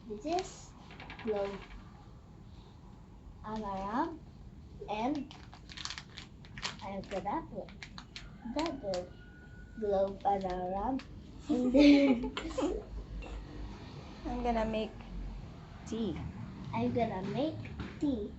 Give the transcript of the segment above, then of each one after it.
This is globe alarm, and I'm gonna put the globe alarm in there. I'm gonna make tea. I'm gonna make tea.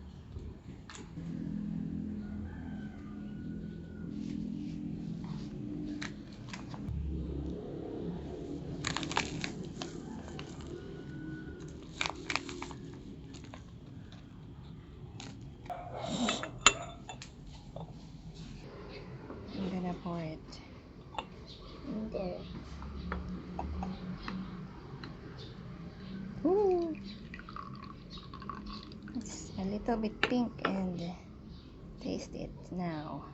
I'm gonna pour it. In there. Ooh. It's a little bit pink and taste it now.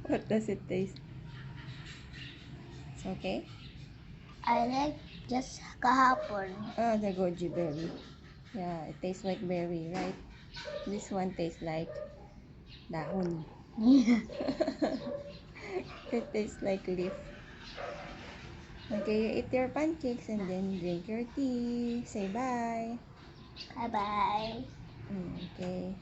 What does it taste? It's okay? I like just kahapon. Oh, the goji berry. Yeah, it tastes like berry, right? This one tastes like dahon. It tastes like leaf. Okay, you eat your pancakes and then drink your tea. Say bye. Bye bye. Okay.